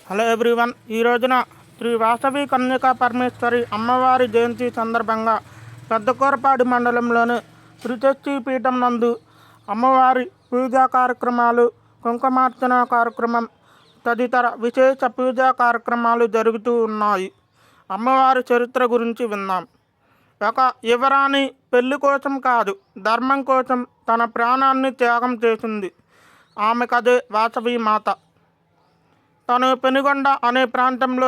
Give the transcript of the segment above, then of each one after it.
Hello everyone. ఈ రోజున శ్రీ వాసవి కన్యకా పరమేశ్వరి అమ్మవారి జయంతి సందర్భంగా పెద్దకూరపాడు మండలంలోని త్రిచక్తి పీఠం నందు అమ్మవారి పూజా కార్యక్రమాలు, కుంకుమార్చన కార్యక్రమం తదితర విశేష పూజా కార్యక్రమాలు జరుగుతూ ఉన్నాయి. అమ్మవారి చరిత్ర గురించి విన్నాం. ఒక యువరాణి పెళ్లి కోసం కాదు, ధర్మం కోసం తన ప్రాణాన్ని త్యాగం చేసింది. ఆమె కథే వాసవి మాత. తను పెనుగొండ అనే ప్రాంతంలో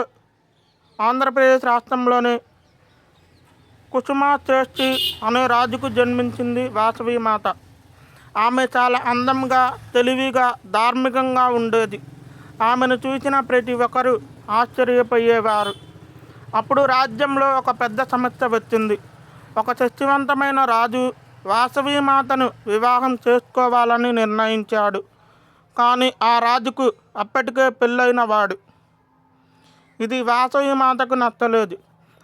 ఆంధ్రప్రదేశ్ రాష్ట్రంలోని కుసుమశ్రేష్ఠి అనే రాజుకు జన్మించింది వాసవి మాత. ఆమె చాలా అందంగా, తెలివిగా, ధార్మికంగా ఉండేది. ఆమెను చూసిన ప్రతి ఒక్కరూ ఆశ్చర్యపోయేవారు. అప్పుడు రాజ్యంలో ఒక పెద్ద సమస్య వచ్చింది. ఒక శక్తివంతమైన రాజు వాసవి మాతను వివాహం చేసుకోవాలని నిర్ణయించాడు. కానీ ఆ రాజుకు అప్పటికే పెళ్ళైన వాడు. ఇది వాసవి మాతకు నచ్చలేదు.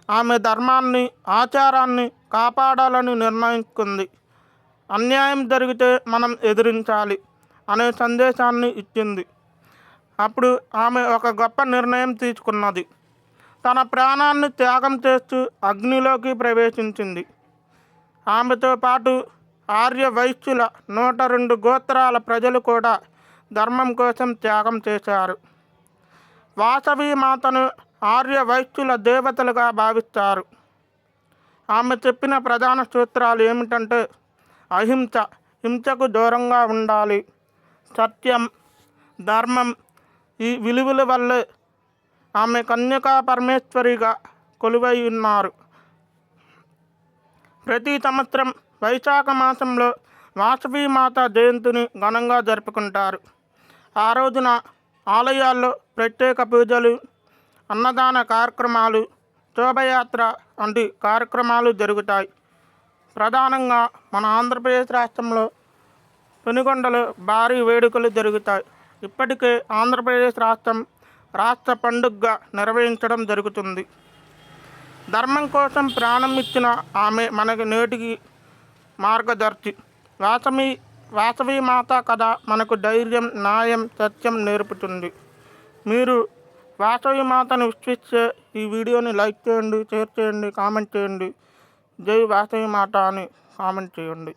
ఆమె ధర్మాన్ని, ఆచారాన్ని కాపాడాలని నిర్ణయించుకుంది. అన్యాయం జరిగితే మనం ఎదిరించాలి అనే సందేశాన్ని ఇచ్చింది. అప్పుడు ఆమె ఒక గొప్ప నిర్ణయం తీసుకున్నది. తన ప్రాణాన్ని త్యాగం చేస్తూ అగ్నిలోకి ప్రవేశించింది. ఆమెతో పాటు ఆర్య వైశ్యుల 102 గోత్రాల ప్రజలు కూడా ధర్మం కోసం త్యాగం చేశారు. వాసవి మాతను ఆర్య వైశ్యుల దేవతలుగా భావిస్తారు. ఆమె చెప్పిన ప్రధాన సూత్రాలు ఏమిటంటే అహింస, హింసకు దూరంగా ఉండాలి, సత్యం, ధర్మం. ఈ విలువల వల్లే ఆమె కన్యకా పరమేశ్వరిగా కొలువై ఉన్నారు. ప్రతి సంవత్సరం వైశాఖ మాసంలో వాసవి మాత జయంతిని ఘనంగా జరుపుకుంటారు. ఆ రోజున ఆలయాల్లో ప్రత్యేక పూజలు, అన్నదాన కార్యక్రమాలు, శోభయాత్ర వంటి కార్యక్రమాలు జరుగుతాయి. ప్రధానంగా మన ఆంధ్రప్రదేశ్ రాష్ట్రంలో పెనుగొండలో భారీ వేడుకలు జరుగుతాయి. ఇప్పటికే ఆంధ్రప్రదేశ్ రాష్ట్ర పండుగగా నిర్వహించడం జరుగుతుంది. ధర్మం కోసం ప్రాణం ఇచ్చిన ఆమె మనకి నేటికి మార్గదర్శి. వాసవి మాత కథ మనకు ధైర్యం, న్యాయం, సత్యం నేర్పుతుంది. మీరు వాసవి మాతను విశ్వసిస్తే ఈ వీడియోని లైక్ చేయండి, షేర్ చేయండి, కామెంట్ చేయండి. జై వాసవి మాత అని కామెంట్ చేయండి.